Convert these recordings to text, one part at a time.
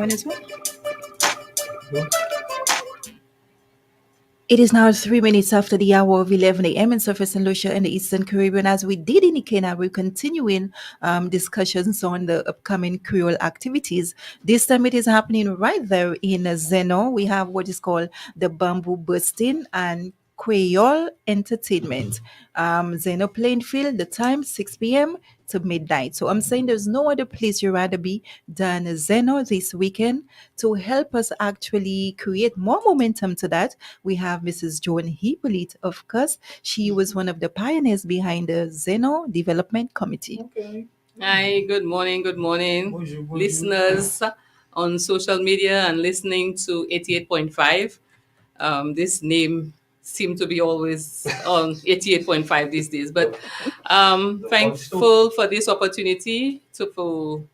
one as well. It is now 3 minutes after the hour of 11 a.m. in Surface and Lucia in the Eastern Caribbean. As we did in Kenya, we're continuing discussions on the upcoming Creole activities. This time it is happening right there in Zeno. We have what is called the Bamboo Bursting and Creole Entertainment. Zeno Playing Field, the time 6 p.m. to midnight. So I'm saying there's no other place you'd rather be than Zeno this weekend. To help us actually create more momentum to that, we have Mrs. Joan Hippolyte, of course. She was one of the pioneers behind the Zeno Development Committee. Okay. Hi, good morning, bonjour, bonjour. Listeners on social media and listening to 88.5. This name seemed to be always on 88.5 these days, but thankful for this opportunity to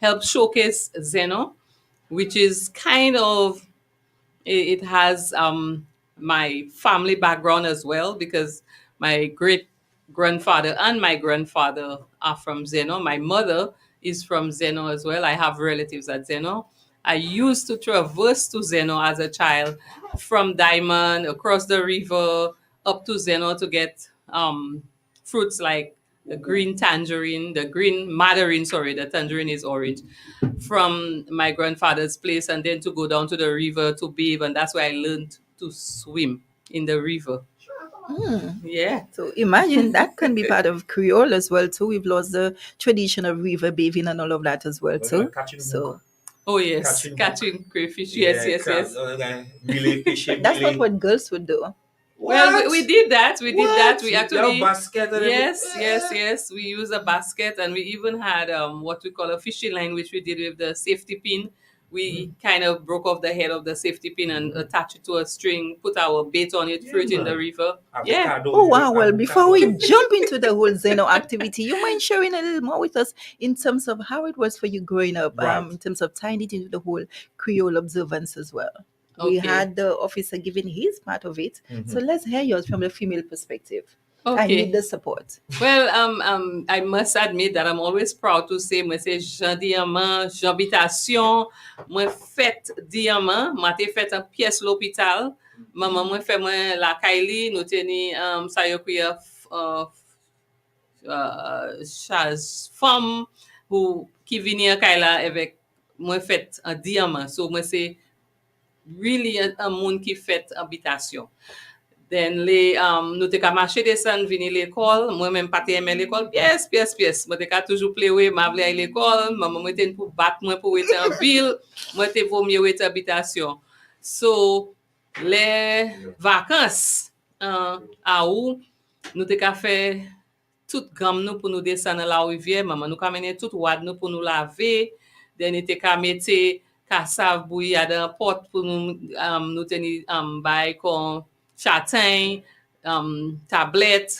help showcase Zeno, which is kind of it has my family background as well, because my great grandfather and my grandfather are from Zeno. My mother is from Zeno as well. I have relatives at Zeno. I used to traverse to Zeno as a child from Diamond across the river up to Zeno to get fruits like the green tangerine, the green mandarin, sorry, the tangerine is orange, from my grandfather's place, and then to go down to the river to bathe. And that's where I learned to swim in the river. Yeah. So imagine that can be part of Creole as well too. We've lost the tradition of river bathing and all of that as well too. So Oh yes, catching crayfish. Yes, yes, yes. Really fishing. that's not what girls would do. Well, we did that. We did that. We Your actually basket and yes, everything. yes, yes. We used a basket, and we even had what we call a fishing line, which we did with the safety pin. We kind of broke off the head of the safety pin and attached it to a string, put our bait on it, threw it in the river. Yeah. Avocado, Oh wow! Well, before we avocado. jump into the whole Zeno activity, you mind sharing a little more with us in terms of how it was for you growing up, Right. in terms of tying it into the whole Creole observance as well. We Okay. had the officer giving his part of it, so let's hear yours from the female perspective. I Okay. need the support. Well, I must admit that I'm always proud to say, moi c'est Jean Diamant, Jean Habitation, moi fait Diamant, moi te fait en pièce l'hôpital, maman moi fait moi la Kylie, nous teni ça yo kriye femme ou qui vini en Kaila avec moi fait un diamant. So moi c'est really un monde qui fait habitation. Then nous te ka marcher descend vini l'école, moi même pas te aimer l'école, pièce. Moi te ka toujours pleurer, m'a vle aller l'école, maman moi te pour battre moi pour être en ville, moi te vaut mieux être habitation. So les vacances à où nous te ka fait toute gamme nous pour nous descendre la rivière, maman nous ka mener toute wad nous pour nous laver, then nous te ka mette kassav bouilli à dans porte pour nous tenir bail comme châtain, tablette,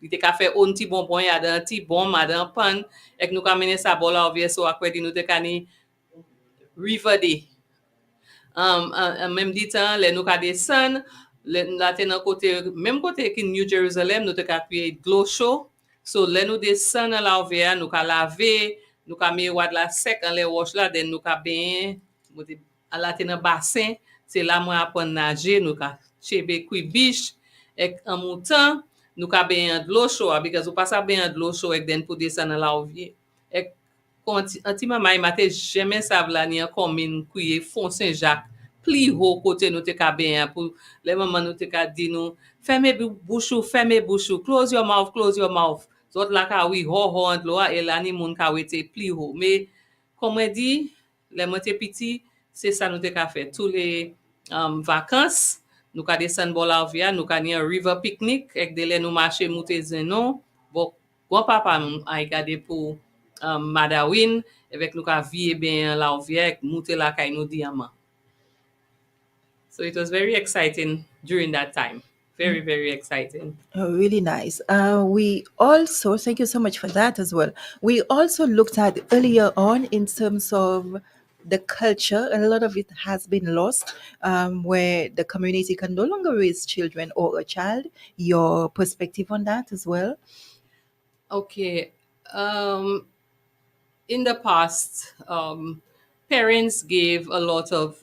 il te ka fait un petit bonbon à dans petit bon à dans pan et nous ka mener ça bon la rivière so après nous te ka ni river day. En même temps, les nous ka descend, la te nan côté même côté qui New Jerusalem, nous te ka créer glow show. So les nous descend dans la rivière, nous ka laver, nous ka mis wad la sec en les wash là, then nous ka ben la te nan bassin, c'est là moi apprendre nager, nous ka chebe kui biche et en mouton, nous ka ben de l'eau chaude because ou pas ça ben de l'eau chaude et then pour descendre dans la rivière. Et anti maman m'a jamais savent la ni en commune couiller fond Saint-Jacques pli haut côté nous te ka ben pour les maman nous te ka dit nous fermez bouche, close your mouth. Zot la ka oui ho entre l'eau et la ni moun ka wete pli haut mais comme on dit les monter petit c'est ça nous te ka fait tous les vacances nous ka descendre bon la rivière nous ka ni un river picnic avec de nous marcher monter Zenon bon grand papa a regardé pour Madawin avec nous ka vie bien la rivière avec monter la kay nous diamant. So it was very exciting during that time. Very exciting. Oh, really nice. We also, thank you so much for that as well. We also looked at earlier on in terms of the culture, and a lot of it has been lost, where the community can no longer raise children or a child. Your perspective on that as well? Okay. In the past, parents gave a lot of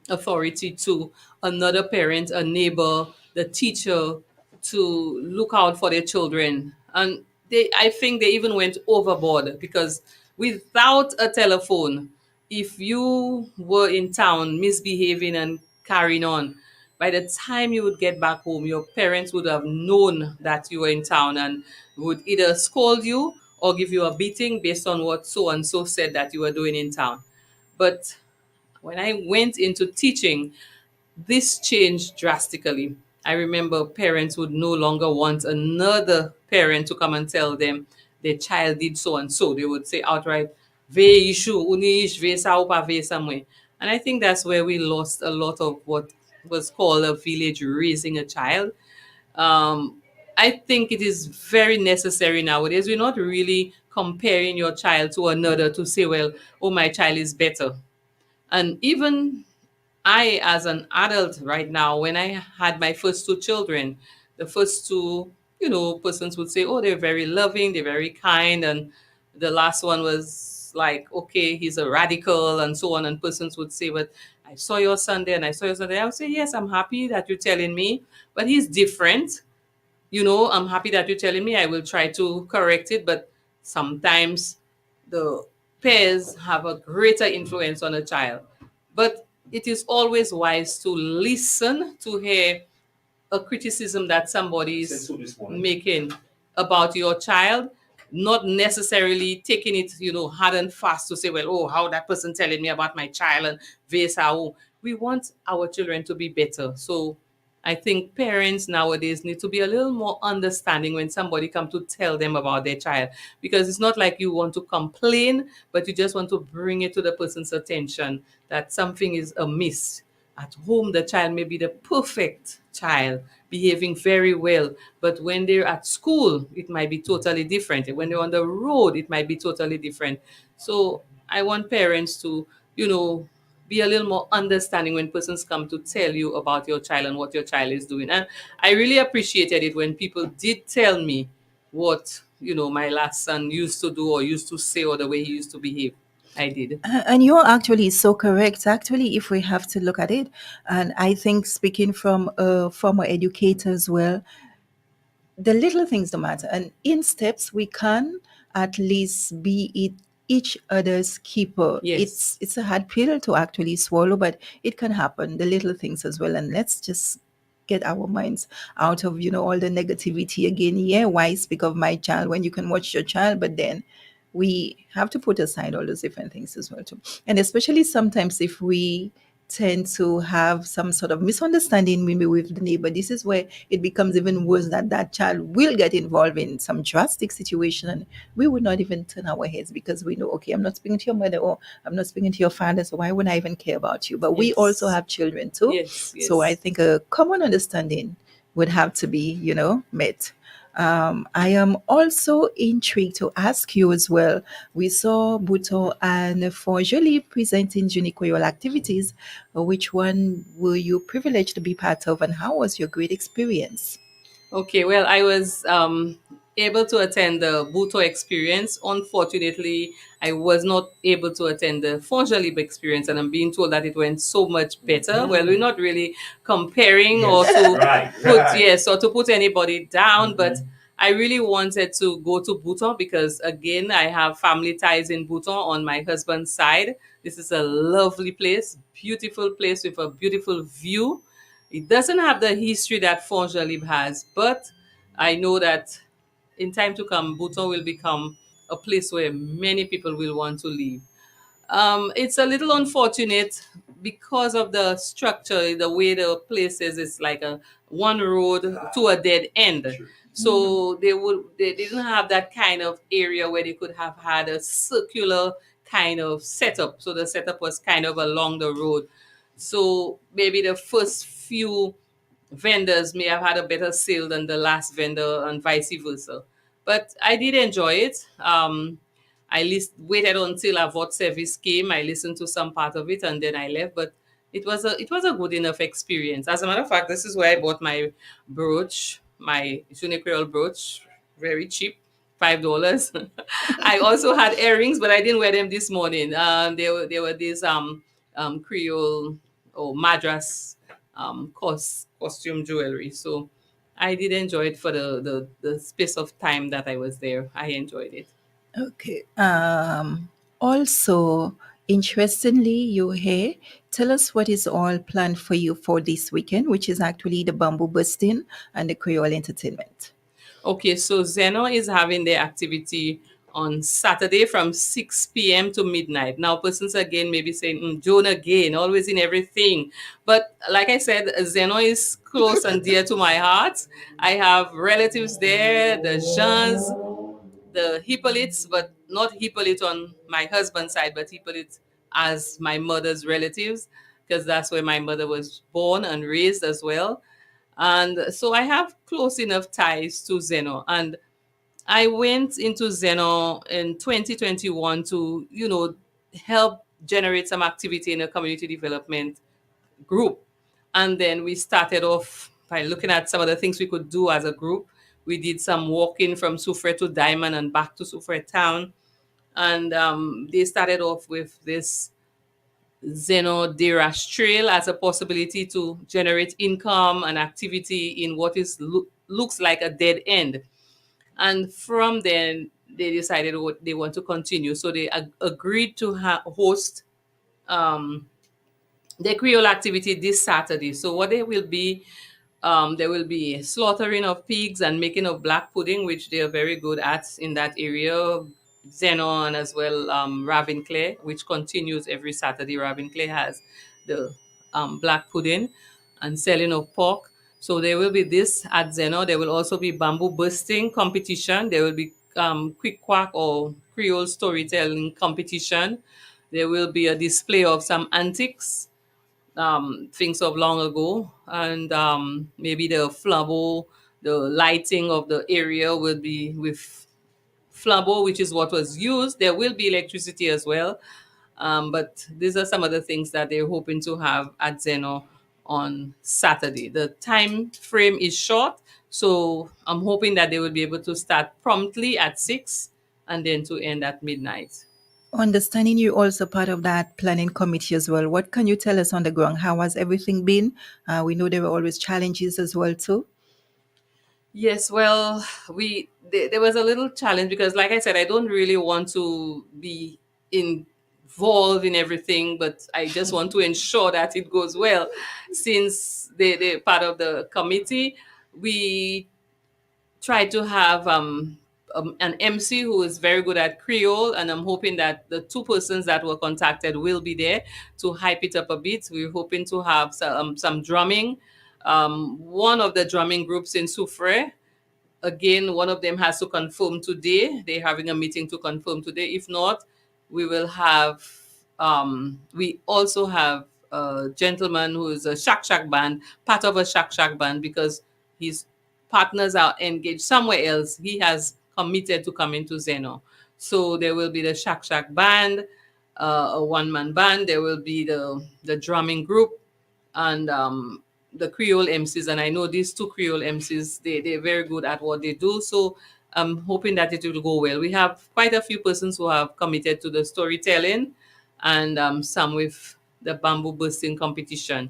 authority to another parent, a neighbor, the teacher, to look out for their children. And I think they even went overboard, because without a telephone, if you were in town misbehaving and carrying on, by the time you would get back home, your parents would have known that you were in town and would either scold you or give you a beating based on what so and so said that you were doing in town. But when I went into teaching, this changed drastically. I remember parents would no longer want another parent to come and tell them their child did so and so. They would say outright, "Ve issue, uni ish, ve sa upa ve somewhere." And I think that's where we lost a lot of what was called a village raising a child. Um, I think it is very necessary nowadays. We're not really comparing your child to another to say, well, oh, my child is better. And even I, as an adult right now, when I had my first two children, the first two, persons would say, oh, they're very loving, they're very kind. And the last one was like, okay, he's a radical and so on. And persons would say, but I saw your son there and I saw your son there. I would say, yes, I'm happy that you're telling me, but he's different. I'm happy that you're telling me. I will try to correct it, but sometimes the peers have a greater influence on a child. But it is always wise to listen to hear a criticism that somebody is making about your child, not necessarily taking it, hard and fast to say, well, oh, how that person telling me about my child and this, how we want our children to be better. So I think parents nowadays need to be a little more understanding when somebody come to tell them about their child, because it's not like you want to complain, but you just want to bring it to the person's attention that something is amiss. At home, the child may be the perfect child, behaving very well, but when they're at school, it might be totally different. When they're on the road, it might be totally different. So I want parents to, be a little more understanding when persons come to tell you about your child and what your child is doing. And I really appreciated it when people did tell me what, my last son used to do or used to say or the way he used to behave. I did. And you're actually so correct. Actually, if we have to look at it, and I think speaking from a former educator as well, the little things don't matter. And in steps, we can at least be it each other's keeper. Yes. It's a hard pill to actually swallow, but it can happen. The little things as well. And let's just get our minds out of all the negativity again. Yeah, why speak of my child when you can watch your child? But then we have to put aside all those different things as well too. And especially sometimes if we tend to have some sort of misunderstanding maybe with the neighbor, this is where it becomes even worse, that that child will get involved in some drastic situation and we would not even turn our heads because we know, okay, I'm not speaking to your mother or I'm not speaking to your father, so why would I even care about you? But we also Yes. have children too. Yes, So I yes. think a common understanding would have to be, met. I am also intrigued to ask you as well. We saw Buto and Fonjoli presenting Zenon Creole activities. Which one were you privileged to be part of, and how was your great experience? Okay, well, I was able to attend the Buto experience. Unfortunately, I was not able to attend the Fonjalib experience, and I'm being told that it went so much better. Well, we're not really comparing or to Right, put right. yes or to put anybody down, but I really wanted to go to Bhutan because again, I have family ties in Bhutan on my husband's side. This is a lovely place with a beautiful view. It doesn't have the history that Fonjalib has, but I know that in time to come, Bhutan will become a place where many people will want to live. It's a little unfortunate because of the structure, the way the place is. It's like a one road to a dead end. Sure. So they didn't have that kind of area where they could have had a circular kind of setup. So the setup was kind of along the road. So maybe the first few vendors may have had a better sale than the last vendor and vice versa. But I did enjoy it. Waited until a VOT service came. I listened to some part of it and then I left. But it was a good enough experience. As a matter of fact, this is where I bought my brooch, my Zenon Creole brooch, very cheap, $5. I also had earrings, but I didn't wear them this morning. They were these Creole or Madras costume jewelry. So I did enjoy it for the space of time that I was there. I enjoyed it. Okay. Also, interestingly, you here, tell us what is all planned for you for this weekend, which is actually the bamboo busting and the Creole entertainment. Okay, so Zeno is having their activity on Saturday from 6 p.m. to midnight. Now, persons again may be saying, Joan again, always in everything. But like I said, Zeno is close and dear to my heart. I have relatives there, the Jeans, the Hippolytes, but not Hippolyte on my husband's side, but Hippolyte as my mother's relatives, because that's where my mother was born and raised as well. And so I have close enough ties to Zeno. And I went into Zeno in 2021 to, help generate some activity in a community development group. And then we started off by looking at some of the things we could do as a group. We did some walking from Soufrière to Diamond and back to Soufrière town. And they started off with this Zeno Derash Trail as a possibility to generate income and activity in what looks like a dead end. And from then, they decided what they want to continue. So they agreed to host um, the Creole activity this Saturday. So what they will be, there will be slaughtering of pigs and making of black pudding, which they are very good at in that area. Zenon as well, Ravinclair, which continues every Saturday. Ravinclair has the black pudding and selling of pork. So there will be this at Zeno. There will also be bamboo bursting competition. There will be quick quack or Creole storytelling competition. There will be a display of some antiques, things of long ago, and maybe the flambeau, the lighting of the area will be with flambeau, which is what was used. There will be electricity as well, but these are some of the things that they're hoping to have at Zeno on Saturday. The time frame is short, so I'm hoping that they will be able to start promptly at 6 and then to end at midnight. Understanding you also part of that planning committee as well. What can you tell us on the ground? How has everything been? We know there were always challenges as well too. Yes, well, there was a little challenge because, like I said, I don't really want to be involved in everything, but I just want to ensure that it goes well. Since they're part of the committee, we try to have an MC who is very good at Creole, and I'm hoping that the two persons that were contacted will be there to hype it up a bit. We're hoping to have some drumming. One of the drumming groups in Soufrière, again, one of them has to confirm today. They're having a meeting to confirm today. If not, we will have, we also have a gentleman who is a Shak Shak band, part of a Shak Shak band, because his partners are engaged somewhere else. He has committed to coming to Zeno. So there will be the Shak Shak band, a one-man band. There will be the drumming group, and the Creole MCs. And I know these two Creole MCs, they're very good at what they do. So I'm hoping that it will go well. We have quite a few persons who have committed to the storytelling, and some with the bamboo bursting competition.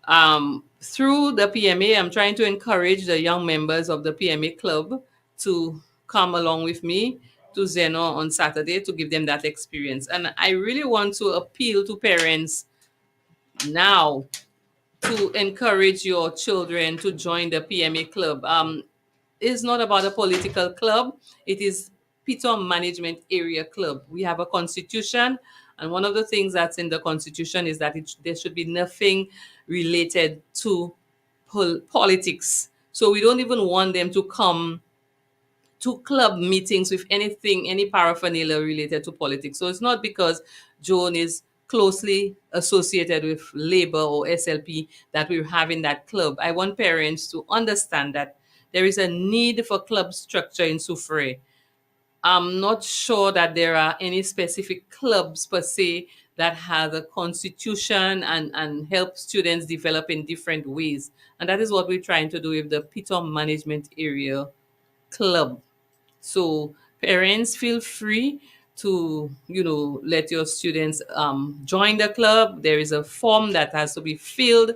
Through the PMA, I'm trying to encourage the young members of the PMA club to come along with me to Zeno on Saturday to give them that experience. And I really want to appeal to parents now to encourage your children to join the PMA club. It's not about a political club. It is Piton Management Area Club. We have a constitution, and one of the things that's in the constitution is that there should be nothing related to politics. So we don't even want them to come to club meetings with anything, any paraphernalia related to politics. So it's not because Joan is closely associated with Labour or SLP that we're having that club. I want parents to understand that there is a need for club structure in Soufrière. I'm not sure that there are any specific clubs per se that have a constitution and help students develop in different ways. And that is what we're trying to do with the Piton Management Area Club. So parents feel free to, let your students join the club. There is a form that has to be filled.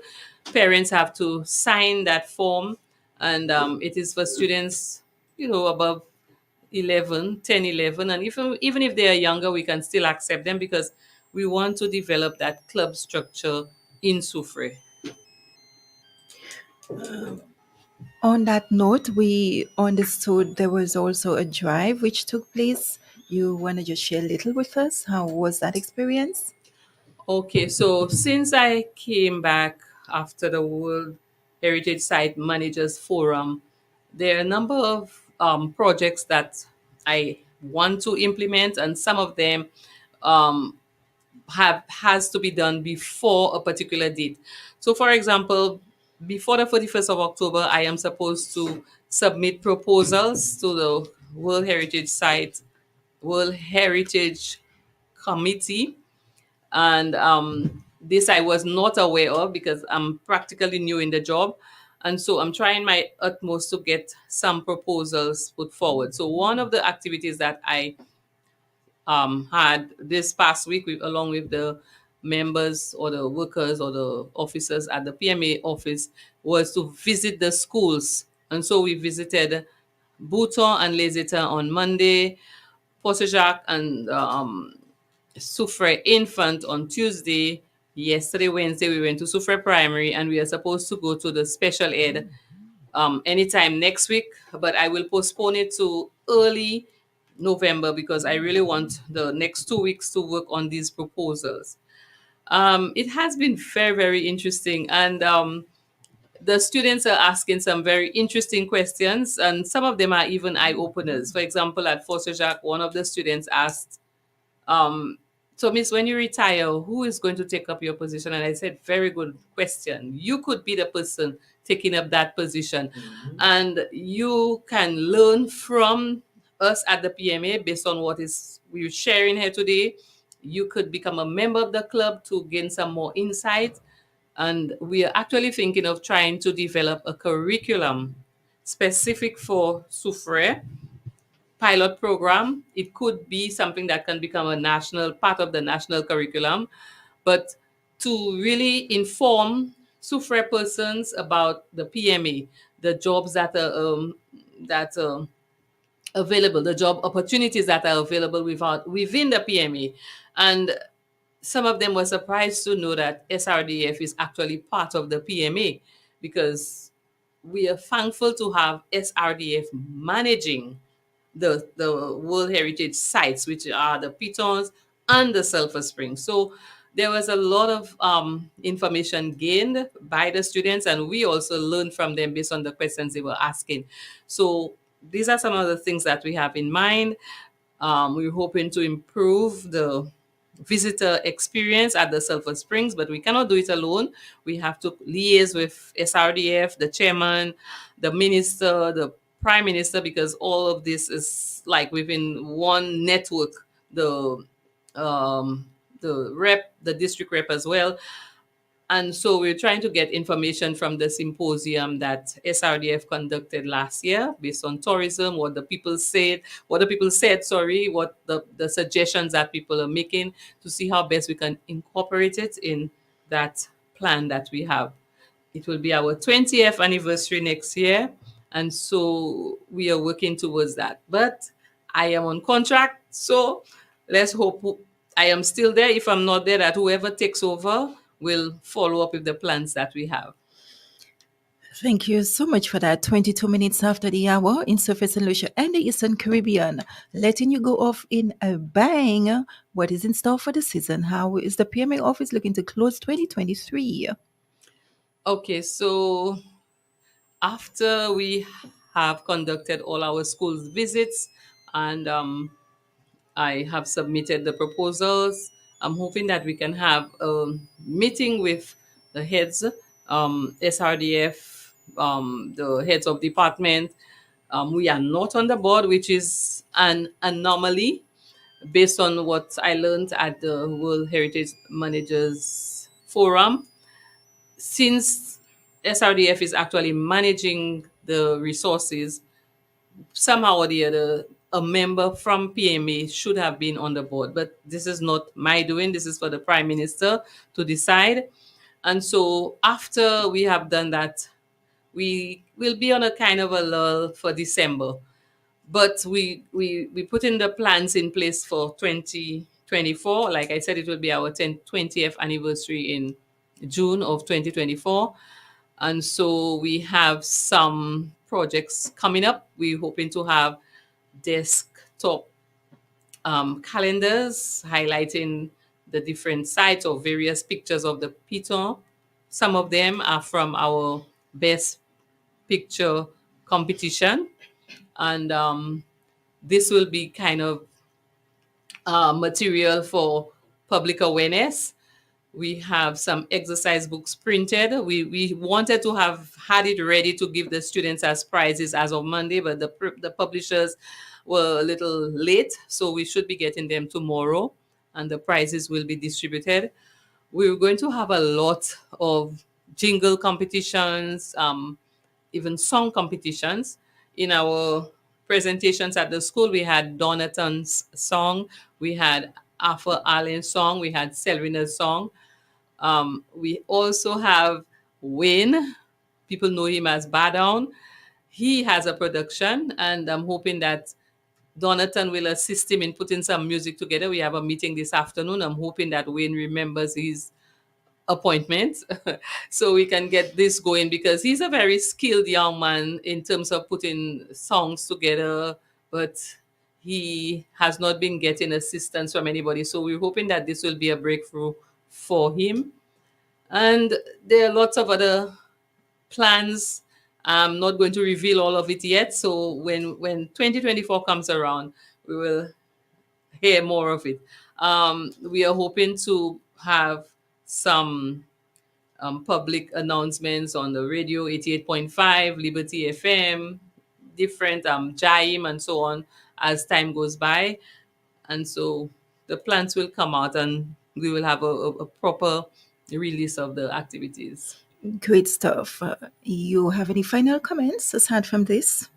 Parents have to sign that form, and it is for students, above 11, 10, 11, and even if they are younger, we can still accept them because we want to develop that club structure in Soufre. On that note, we understood there was also a drive which took place. You want to just share a little with us? How was that experience? Okay, so since I came back after the World Heritage Site Managers Forum, there are a number of projects that I want to implement, and some of them um, has to be done before a particular date. So, for example, before the 31st of October, I am supposed to submit proposals to the World Heritage Committee, and this I was not aware of because I'm practically new in the job, and so I'm trying my utmost to get some proposals put forward. So one of the activities that I had this past week along with the members or the workers or the officers at the PMA office was to visit the schools, and so we visited Bouton and Lesita on Monday, Posse Jacques and Soufre Infant on Tuesday. Yesterday, Wednesday, we went to Soufre Primary, and we are supposed to go to the special ed anytime next week, but I will postpone it to early November because I really want the next 2 weeks to work on these proposals. It has been very, very interesting, and the students are asking some very interesting questions, and some of them are even eye openers. For example, at Foster Jacques, one of the students asked, um, so, Miss, when you retire, who is going to take up your position? And I said, very good question. You could be the person taking up that position. And you can learn from us at the PMA based on what is we're sharing here today. You could become a member of the club to gain some more insight. And we are actually thinking of trying to develop a curriculum specific for Soufre pilot program. It could be something that can become a national part of the national curriculum, but to really inform Soufre persons about the PMA, the jobs that are available, the job opportunities that are available within the PMA, and some of them were surprised to know that SRDF is actually part of the PMA because we are thankful to have SRDF managing the World Heritage sites, which are the Pitons and the Sulphur Springs. So there was a lot of information gained by the students, and we also learned from them based on the questions they were asking. So these are some of the things that we have in mind. We're hoping to improve the visitor experience at the Sulphur Springs, but we cannot do it alone. We have to liaise with SRDF, the chairman, the minister, the prime minister, because all of this is like within one network. The the district rep as well, and so we're trying to get information from the symposium that SRDF conducted last year based on tourism, what the people said, sorry, what the suggestions that people are making to see how best we can incorporate it in that plan that we have. It will be our 20th anniversary next year. And so we are working towards that. But I am on contract. So let's hope I am still there. If I'm not there, that whoever takes over will follow up with the plans that we have. Thank you so much for that. 22 minutes after the hour in Surface and Lucia and the Eastern Caribbean, letting you go off in a bang. What is in store for the season? How is the PMA office looking to close 2023? Okay, so after we have conducted all our schools visits and I have submitted the proposals. I'm hoping that we can have a meeting with the heads, SRDF, the heads of department. We are not on the board, which is an anomaly based on what I learned at the World Heritage Managers Forum. Since SRDF is actually managing the resources, somehow or the other, a member from PMA should have been on the board. But this is not my doing. This is for the Prime Minister to decide. And so after we have done that, we will be on a kind of a lull for December. But we put in the plans in place for 2024. Like I said, it will be our 20th anniversary in June of 2024. And so we have some projects coming up. We're hoping to have desktop calendars highlighting the different sites or various pictures of the Piton. Some of them are from our best picture competition. And this will be kind of material for public awareness. We have some exercise books printed. We wanted to have had it ready to give the students as prizes as of Monday, but the publishers were a little late, so we should be getting them tomorrow, and the prizes will be distributed. We're going to have a lot of jingle competitions, even song competitions. In our presentations at the school, we had Donaton's song, we had Arthur Allen's song, we had Selrina's song. We also have Wayne. People know him as Badown. He has a production, and I'm hoping that Donaton will assist him in putting some music together. We have a meeting this afternoon. I'm hoping that Wayne remembers his appointment so we can get this going, because he's a very skilled young man in terms of putting songs together, but he has not been getting assistance from anybody. So we're hoping that this will be a breakthrough for him. And there are lots of other plans. I'm not going to reveal all of it yet. So when 2024 comes around, we will hear more of it. We are hoping to have some public announcements on the radio, 88.5, Liberty FM, different JIME and so on as time goes by. And so the plans will come out and we will have a proper release of the activities. Great stuff. You have any final comments aside from this?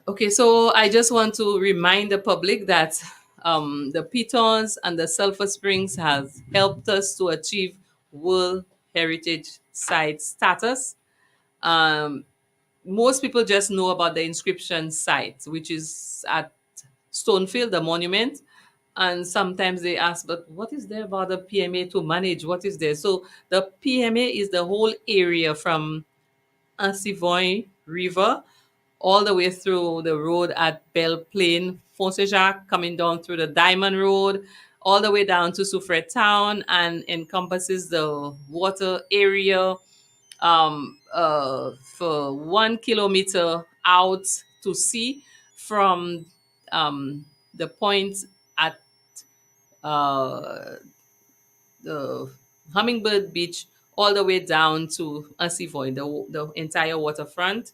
Okay, so I just want to remind the public that the pitons and the sulfur springs has helped us to achieve World Heritage Site status. Um, Most people just know about the inscription site, which is at Stonefield, the monument. And sometimes they ask, but what is there about the PMA to manage? What is there? So the PMA is the whole area from Assiniboine River all the way through the road at Belle Plaine, Font-Saint-Jacques, coming down through the Diamond Road, all the way down to Soufrière Town, and encompasses the water area for 1 kilometer out to sea from the point at uh, the Hummingbird Beach all the way down to Assiniboine, the entire waterfront,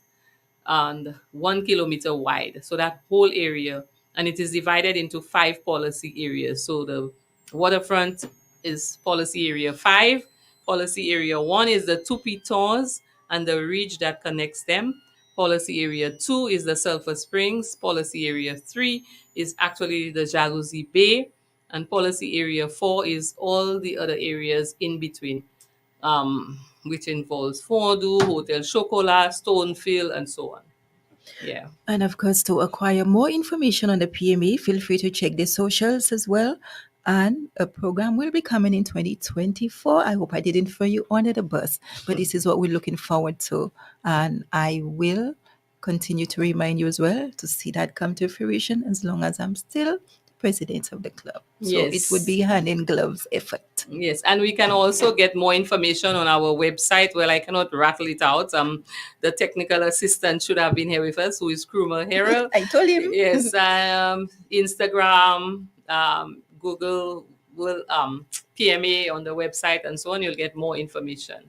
and 1 kilometer wide. So that whole area, and it is divided into 5 policy areas. So the waterfront is policy area 5. Policy area 1 is the two pitons and the ridge that connects them. Policy area 2 is the Sulphur Springs. Policy area 3 is actually the Jalousie Bay. And policy area 4 is all the other areas in between, which involves Fondue, Hotel Chocolat, Stonefield, and so on. Yeah. And of course, to acquire more information on the PMA, feel free to check the socials as well. And a program will be coming in 2024. I hope I didn't throw you under the bus, but this is what we're looking forward to. And I will continue to remind you as well to see that come to fruition as long as I'm still president of the club. So it would be hand in gloves effort. Yes, and we can also get more information on our website. Well, I cannot rattle it out. The technical assistant should have been here with us, who is Krumer Herald. I told him. Yes, Instagram, Google, will PMA on the website, and so on. You'll get more information.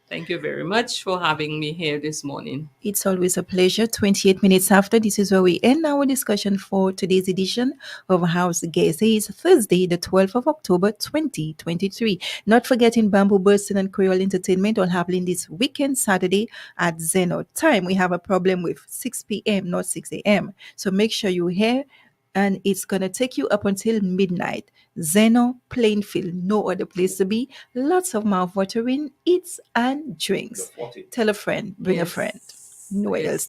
Thank you very much for having me here this morning. It's always a pleasure. 28 minutes after, this is where we end our discussion for today's edition of House Guest. It is Thursday, the 12th of October, 2023. Not forgetting Bamboo Bursting and Creole Entertainment all happening this weekend, Saturday at Zenon. Time, we have a problem with 6 p.m., not 6 a.m. So make sure you're here, and it's going to take you up until midnight. Zeno, Plainfield, no other place to be. Lots of mouth-watering eats and drinks. Tell a friend, bring a friend. Nowhere else